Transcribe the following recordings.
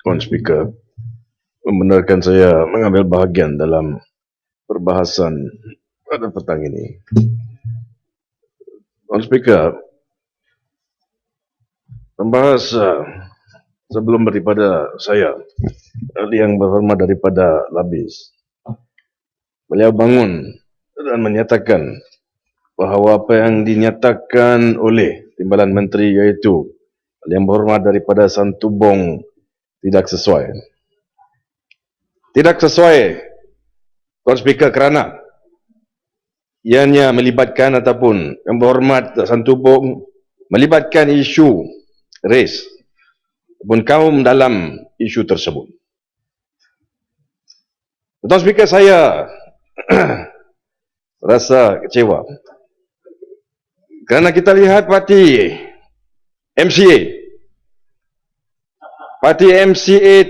Tuan Speaker, membenarkan saya mengambil bahagian dalam perbahasan pada petang ini. Tuan Speaker, membahas sebelum daripada saya, yang berhormat daripada Labis, beliau bangun dan menyatakan bahawa apa yang dinyatakan oleh Timbalan Menteri iaitu yang berhormat daripada Santubong tidak sesuai. Tidak sesuai, Tuan Speaker, kerana ianya melibatkan ataupun yang berhormat Santubong melibatkan isu res ataupun kaum dalam isu tersebut. Tuan Speaker, saya rasa kecewa kerana kita lihat parti MCA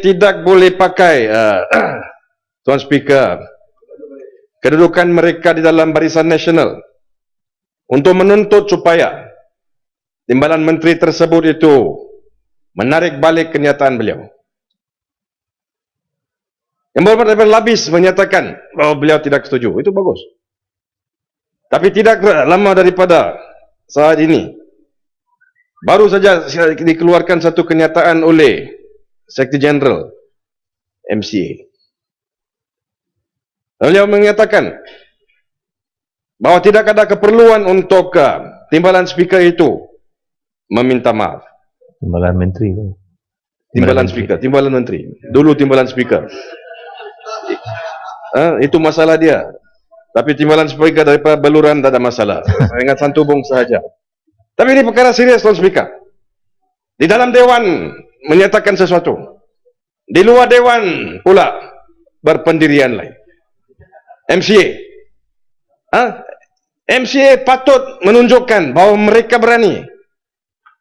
tidak boleh pakai Tuan Speaker, kedudukan mereka di dalam Barisan Nasional untuk menuntut supaya Timbalan Menteri tersebut itu menarik balik kenyataan beliau. Yang berhormat daripada Labis menyatakan bahawa beliau tidak setuju. Itu bagus. Tapi tidak lama daripada saat ini, baru saja dikeluarkan satu kenyataan oleh Sekretari Jeneral MCA. Beliau menyatakan bahawa tidak ada keperluan untuk Timbalan Speaker itu meminta maaf. Timbalan Menteri. Timbalan Menteri. Dulu Timbalan Speaker. Itu masalah dia. Tapi Timbalan Speaker daripada Beluran tak ada masalah. Saya ingat Santubong sahaja. Tapi ini perkara serius, Tuan Speaker. Di dalam Dewan menyatakan sesuatu. Di luar Dewan pula berpendirian lain. MCA patut menunjukkan bahawa mereka berani.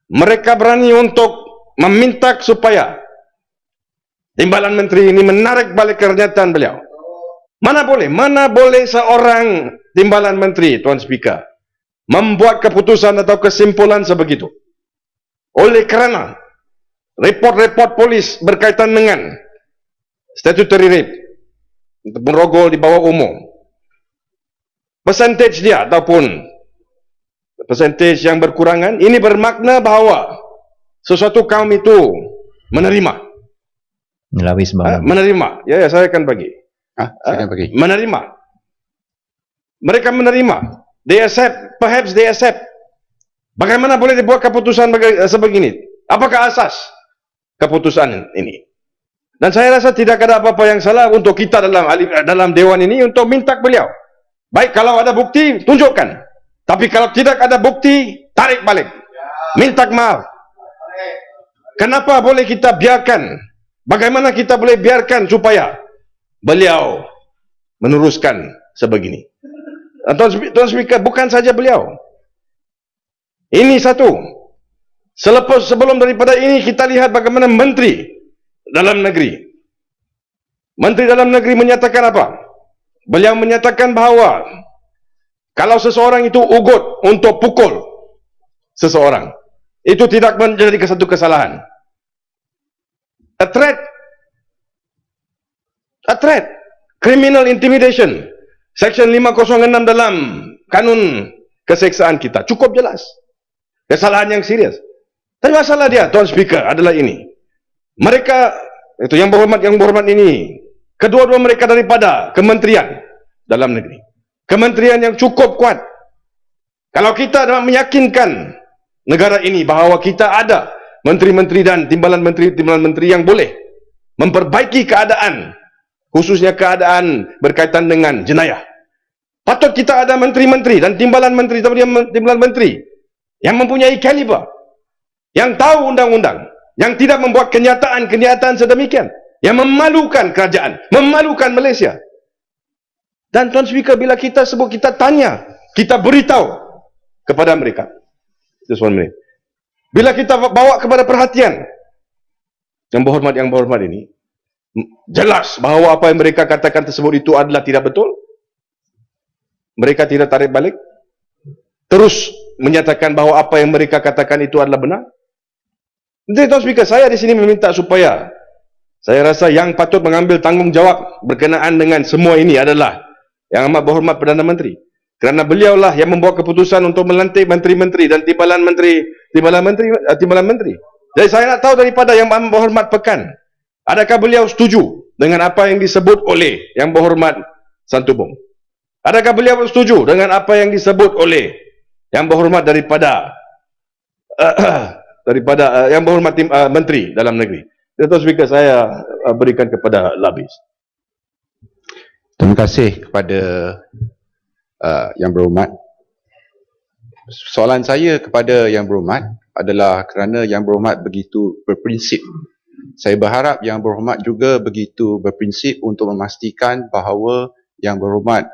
Mereka berani untuk meminta supaya Timbalan Menteri ini menarik balik kenyataan beliau. Mana boleh seorang Timbalan Menteri, Tuan Speaker, membuat keputusan atau kesimpulan sebegitu. Oleh kerana report-report polis berkaitan dengan statutory rape, merogol di bawah umur, persentage dia ataupun persentage yang berkurangan, ini bermakna bahawa sesuatu kaum itu menerima. Menerima. Ya, saya akan bagi. Menerima. Mereka menerima. They accept. Perhaps they accept. Bagaimana boleh dibuat keputusan sebegini? Apakah asas keputusan ini? Dan saya rasa tidak ada apa-apa yang salah untuk kita dalam Dewan ini untuk minta beliau. Baik, kalau ada bukti, tunjukkan. Tapi kalau tidak ada bukti, tarik balik. Minta maaf. Kenapa boleh kita biarkan? Bagaimana kita boleh biarkan supaya beliau meneruskan sebegini? Tuan Speaker, bukan saja beliau. Ini satu. Sebelum daripada ini, kita lihat bagaimana Menteri Dalam Negeri. Menteri Dalam Negeri menyatakan apa? Beliau menyatakan bahawa kalau seseorang itu ugut untuk pukul seseorang, itu tidak menjadi satu kesalahan. A threat. Criminal intimidation. Section 506 dalam kanun keseksaan kita. Cukup jelas. Kesalahan yang serius. Tapi masalah dia, Tuan Speaker, adalah ini. Mereka, itu yang berhormat ini, kedua-dua mereka daripada Kementerian Dalam Negeri. Kementerian yang cukup kuat. Kalau kita nak meyakinkan negara ini bahawa kita ada menteri-menteri dan timbalan menteri yang boleh memperbaiki keadaan, khususnya keadaan berkaitan dengan jenayah. Patut kita ada menteri-menteri dan timbalan menteri yang mempunyai kaliber, yang tahu undang-undang, yang tidak membuat kenyataan sedemikian, yang memalukan kerajaan, memalukan Malaysia. Dan Tuan Speaker, bila kita sebut, kita tanya, kita beritahu kepada mereka. Bila kita bawa kepada perhatian yang berhormat ini, jelas bahawa apa yang mereka katakan tersebut itu adalah tidak betul. Mereka tidak tarik balik. Terus menyatakan bahawa apa yang mereka katakan itu adalah benar. Jadi Tuan Speaker, saya di sini meminta supaya saya rasa yang patut mengambil tanggungjawab berkenaan dengan semua ini adalah Yang Amat Berhormat Perdana Menteri. Kerana beliaulah yang membuat keputusan untuk melantik menteri-menteri dan timbalan menteri. Jadi saya nak tahu daripada Yang Amat Berhormat Pekan, adakah beliau setuju dengan apa yang disebut oleh Yang Berhormat Santubong? Adakah beliau setuju dengan apa yang disebut oleh Yang Berhormat daripada Yang Berhormat Menteri Dalam Negeri? Tuan Speaker, saya berikan kepada Labis. Terima kasih kepada Yang Berhormat. Soalan saya kepada Yang Berhormat adalah kerana Yang Berhormat begitu berprinsip. Saya berharap Yang Berhormat juga begitu berprinsip untuk memastikan bahawa Yang Berhormat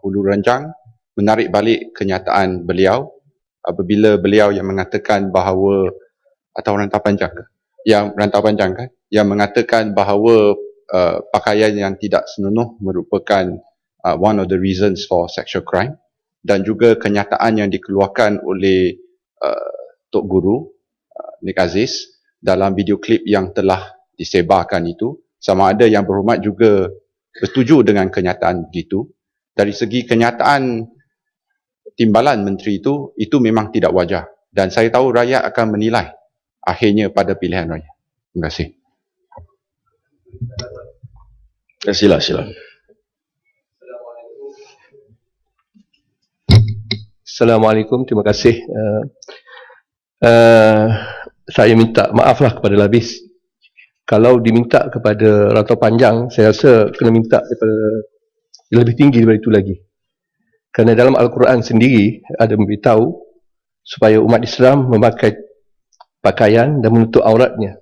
Hulu Renjang menarik balik kenyataan beliau apabila beliau yang mengatakan bahawa, atau Rantau Panjang ke? Yang Rantau Panjang kan? Yang mengatakan bahawa pakaian yang tidak senonoh merupakan one of the reasons for sexual crime, dan juga kenyataan yang dikeluarkan oleh Tok Guru Nik Aziz dalam video klip yang telah disebarkan itu, sama ada Yang Berhormat juga bersetuju dengan kenyataan begitu. Dari segi kenyataan timbalan menteri itu memang tidak wajar, dan saya tahu rakyat akan menilai akhirnya pada pilihan raya. Terima kasih. Sila. Assalamualaikum, terima kasih. Saya minta maaflah kepada Labis. Kalau diminta kepada Rantau Panjang, saya rasa kena minta daripada lebih tinggi daripada itu lagi. Kerana dalam Al-Quran sendiri ada memberitahu supaya umat Islam memakai pakaian dan menutup auratnya,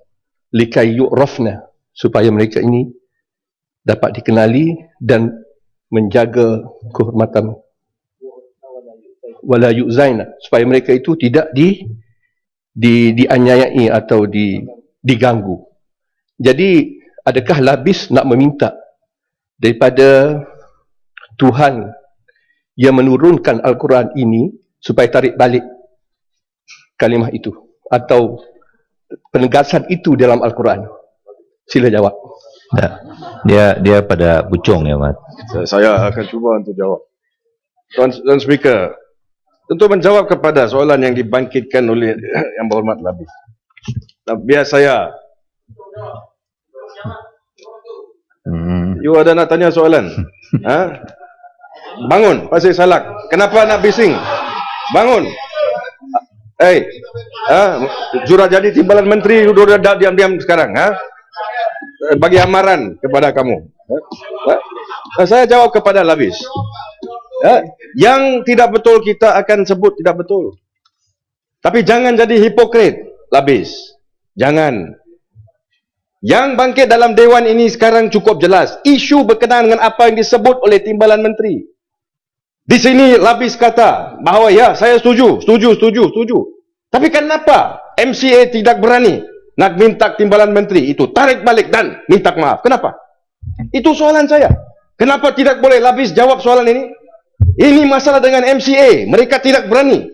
likai yu'rafna, supaya mereka ini dapat dikenali dan menjaga kehormatan, wala yu'zaina, supaya mereka itu tidak dianiayai atau diganggu. Jadi adakah Labis nak meminta daripada Tuhan yang menurunkan Al-Quran ini supaya tarik balik kalimah itu atau penegasan itu dalam Al-Quran? Sila jawab. Dia pada Bucong ya, Mat. Saya akan cuba untuk jawab. Tuan Speaker, untuk menjawab kepada soalan yang dibangkitkan oleh Yang Berhormat Labis, biar saya you ada nak tanya soalan? Bangun, Pasir Salak. Kenapa nak bising? Bangun. Sudah jadi timbalan menteri, sudah diam-diam sekarang. Bagi amaran kepada kamu. Saya jawab kepada Labis. Yang tidak betul kita akan sebut tidak betul. Tapi jangan jadi hipokrit, Labis. Jangan. Yang bangkit dalam Dewan ini sekarang cukup jelas. Isu berkenaan dengan apa yang disebut oleh timbalan menteri. Di sini Labis kata bahawa ya, saya setuju. Tapi kenapa MCA tidak berani nak minta timbalan menteri itu tarik balik dan minta maaf? Kenapa? Itu soalan saya. Kenapa tidak boleh Labis jawab soalan ini? Ini masalah dengan MCA. Mereka tidak berani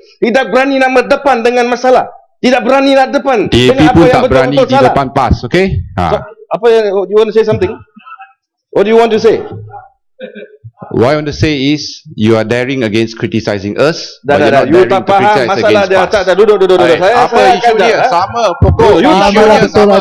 nak berdepan dengan masalah. Tidak berani nak depan DAP dengan apa pun yang tak berani betul-betul di salah. depan PAS, okay? So, apa yang you want to say something? What do you want to say? What I want to say is, you are daring against criticizing us, Dah, but you're not you daring tak to faham criticize masalah against dia. PAS. Tak, duduk. Apa Saya isu akan dia? jawab. Sama, pokok You isu dia sama.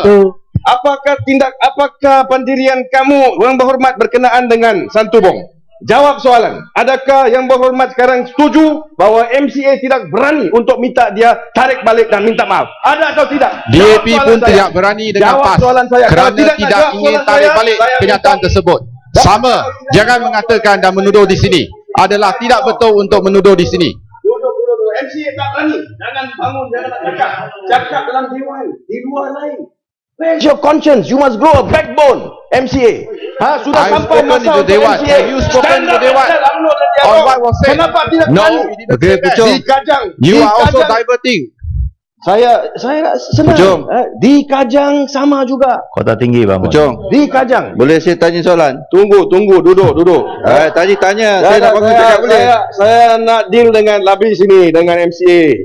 Apakah pendirian kamu Yang Berhormat berkenaan dengan Santubong? Jawab soalan. Adakah Yang Berhormat sekarang setuju bahawa MCA tidak berani untuk minta dia tarik balik dan minta maaf? Ada atau tidak? DAP pun tidak berani dengan Jawab PAS soalan saya. kerana Kalau tidak nak tidak jawab ingin soalan tarik saya, balik saya kenyataan minta- tersebut. Sama, jangan mengatakan dan menuduh di sini. Adalah tidak betul untuk menuduh di sini. Duduk. MCA tak berani. Jangan bangun, jangan nak cakap dalam Dewan. Di luar lain. Where's your conscience? You must grow a backbone, MCA. Sudah I've sampai spoken masa to untuk Dewan. MCA. Have you spoken Stand to up Dewan? and tell UMNO dan dialog. On what was said? Kenapa tidak No, berani? we didn't Okay, say that. Pucung. Di Kajang. You Di are also Kajang. diverting. Saya senang. Pucung. Di Kajang sama juga. Kota tinggi, Bang. Pucung, Di Kajang. boleh saya tanya soalan? Tunggu, duduk. Tanya, saya nak bagus cakap boleh? Saya nak deal dengan Labis ini, dengan MCA.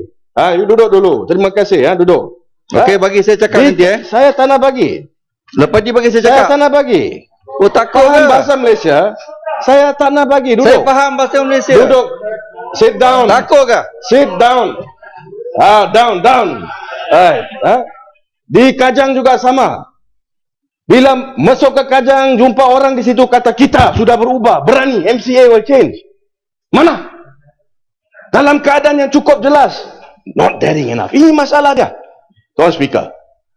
You duduk dulu. Terima kasih, duduk. Okey, bagi saya cakap nanti Saya tak nak bagi. Lepas ni bagi saya Saya cakap. tak nak bagi. Oh, takut Faham ke? bahasa Malaysia? Saya tak nak bagi. Saya Duduk. faham bahasa Malaysia. Duduk. Sit down. Takut ke? Sit down. Down. Di Kajang juga sama. Bila masuk ke Kajang, jumpa orang di situ kata kita sudah berubah, berani, MCA will change. Mana? Dalam keadaan yang cukup jelas. Not daring enough. Ini masalah dia, Tuan Speaker.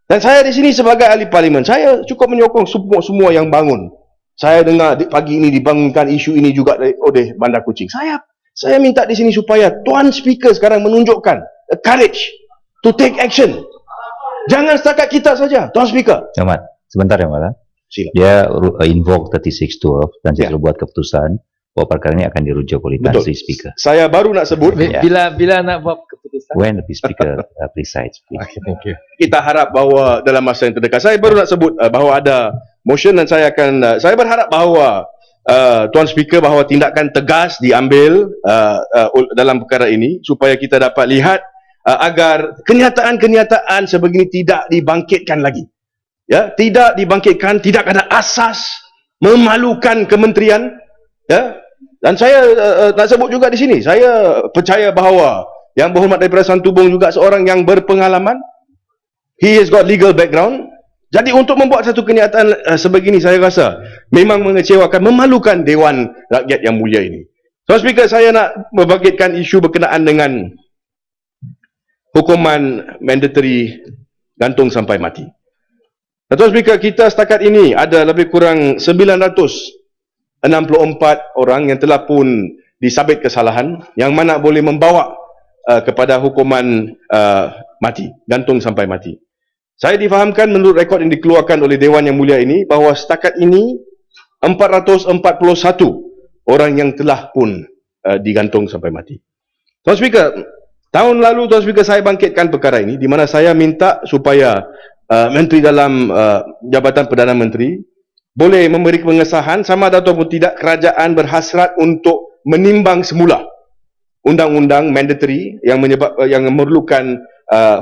Dan saya di sini sebagai ahli parlimen, saya cukup menyokong semua yang bangun. Saya dengar pagi ini dibangunkan isu ini juga oleh Bandar Kuching. Saya minta di sini supaya Tuan Speaker sekarang menunjukkan courage to take action. Jangan setakat kita saja, Tuan Speaker. Yang Mat, sebentar ya Mat. Sila. Dia invoke 3612 dan Ya. sudah buat keputusan bahwa perkara ini akan dirujuk oleh Tan Sri Speaker. Saya baru nak sebut, Bila nak buat keputusan? When the Speaker presides, please. Thank you. kita harap bahawa dalam masa yang terdekat, saya baru nak sebut bahawa ada motion dan saya akan, saya berharap bahawa Tuan Speaker bahawa tindakan tegas diambil dalam perkara ini supaya kita dapat lihat agar kenyataan-kenyataan sebegini tidak dibangkitkan lagi. Ya, tidak dibangkitkan, tidak ada asas memalukan kementerian. Ya, dan saya nak sebut juga di sini, saya percaya bahawa Yang Berhormat daripada Santubong juga seorang yang berpengalaman. He has got legal background. Jadi untuk membuat satu kenyataan sebegini, saya rasa memang mengecewakan, memalukan Dewan Rakyat yang mulia ini. Tuan Speaker, saya nak membangkitkan isu berkenaan dengan hukuman mandatory gantung sampai mati. Tuan Speaker, kita setakat ini ada lebih kurang 964 orang yang telah pun disabit kesalahan, yang mana boleh membawa kepada hukuman mati, gantung sampai mati. Saya difahamkan menurut rekod yang dikeluarkan oleh Dewan yang mulia ini bahawa setakat ini 441 orang yang telah pun digantung sampai mati. Tuan Speaker, tahun lalu Tuan Speaker saya bangkitkan perkara ini di mana saya minta supaya Menteri dalam Jabatan Perdana Menteri boleh memberi pengesahan sama ada ataupun tidak kerajaan berhasrat untuk menimbang semula undang-undang mandatory yang memerlukan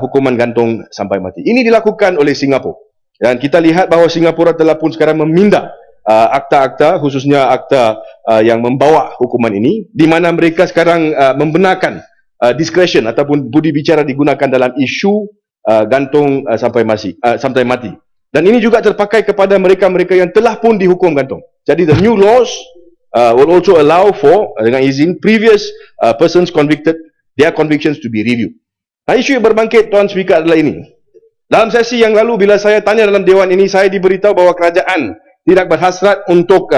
hukuman gantung sampai mati. Ini dilakukan oleh Singapura. Dan kita lihat bahawa Singapura telah pun sekarang meminda akta-akta, khususnya akta yang membawa hukuman ini, di mana mereka sekarang membenarkan discretion ataupun budi bicara digunakan dalam isu gantung sampai mati. Dan ini juga terpakai kepada mereka-mereka yang telah pun dihukum gantung. Jadi the new laws will also allow for, dengan izin, previous persons convicted, their convictions to be reviewed. Nah, isu yang berbangkit, Tuan Speaker, adalah ini. Dalam sesi yang lalu, bila saya tanya dalam Dewan ini, saya diberitahu bahawa kerajaan tidak berhasrat untuk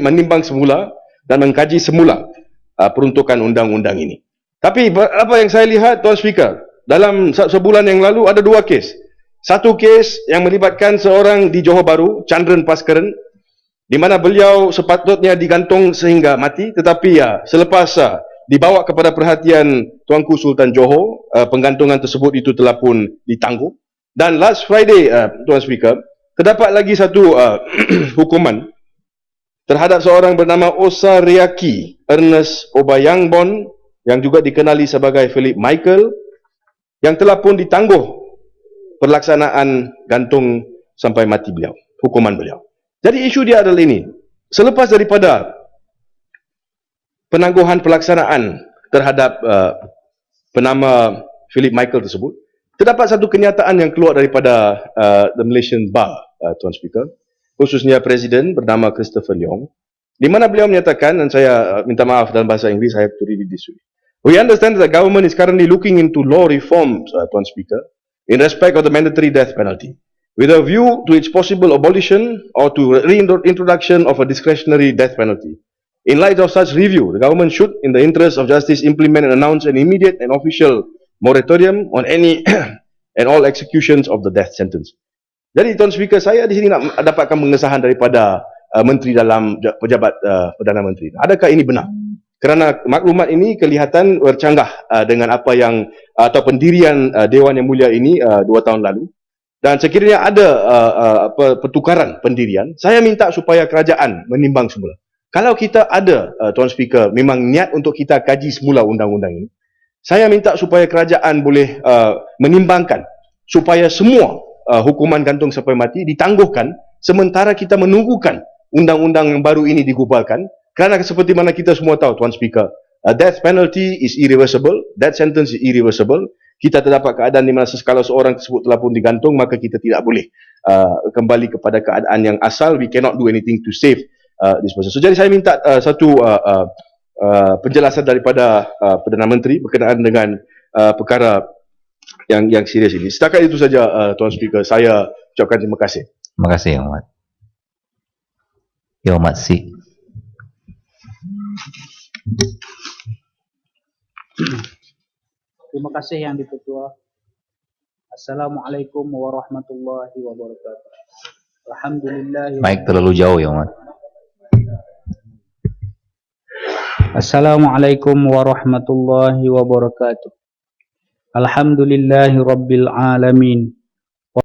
menimbang semula dan mengkaji semula peruntukan undang-undang ini. Tapi apa yang saya lihat, Tuan Speaker, dalam sebulan yang lalu ada dua kes. Satu kes yang melibatkan seorang di Johor Bahru, Chandran Paskaran, di mana beliau sepatutnya digantung sehingga mati, tetapi selepas dibawa kepada perhatian Tuanku Sultan Johor, penggantungan tersebut itu telah pun ditangguh. Dan last Friday, Tuan Speaker, terdapat lagi satu hukuman terhadap seorang bernama Osariaki Ernest Obayangbon, yang juga dikenali sebagai Philip Michael, yang telah pun ditangguh pelaksanaan gantung sampai mati beliau, hukuman beliau. Jadi isu dia adalah ini. Selepas daripada penangguhan pelaksanaan terhadap penama Philip Michael tersebut, terdapat satu kenyataan yang keluar daripada the Malaysian Bar, Tuan Speaker, khususnya Presiden bernama Christopher Leong, di mana beliau menyatakan, dan saya minta maaf dalam bahasa Inggeris, saya have to read it this way. We understand that the government is currently looking into law reforms, Tuan Speaker, in respect of the mandatory death penalty, with a view to its possible abolition or to reintroduction of a discretionary death penalty. In light of such review, the government should, in the interest of justice, implement and announce an immediate and official moratorium on any and all executions of the death sentence. Jadi, Tuan Speaker, saya di sini nak dapatkan pengesahan daripada Menteri dalam Pejabat Perdana Menteri. Adakah ini benar? Kerana maklumat ini kelihatan bercanggah dengan apa yang atau pendirian Dewan yang mulia ini 2 tahun lalu. Dan sekiranya ada pertukaran pendirian, saya minta supaya kerajaan menimbang semula. Kalau kita ada, Tuan Speaker, memang niat untuk kita kaji semula undang-undang ini, Saya minta supaya kerajaan boleh menimbangkan supaya semua hukuman gantung sampai mati ditangguhkan sementara kita menunggukan undang-undang yang baru ini digubalkan, kerana seperti mana kita semua tahu, Tuan Speaker, death penalty is irreversible, death sentence is irreversible. Kita terdapat keadaan di mana sekala seorang tersebut telah pun digantung, maka kita tidak boleh kembali kepada keadaan yang asal. We cannot do anything to save this person. So, jadi saya minta satu penjelasan daripada Perdana Menteri berkenaan dengan perkara yang serius ini. Setakat itu saja, Tuan Speaker. Saya ucapkan terima kasih. Terima kasih, Yang Hormat. Yang Hormat Si. Terima kasih Yang Dipertua. Assalamualaikum warahmatullahi wabarakatuh. Alhamdulillah. Mic terlalu jauh, Yang Hormat. Assalamualaikum warahmatullahi wabarakatuh. Alhamdulillahi rabbil alamin.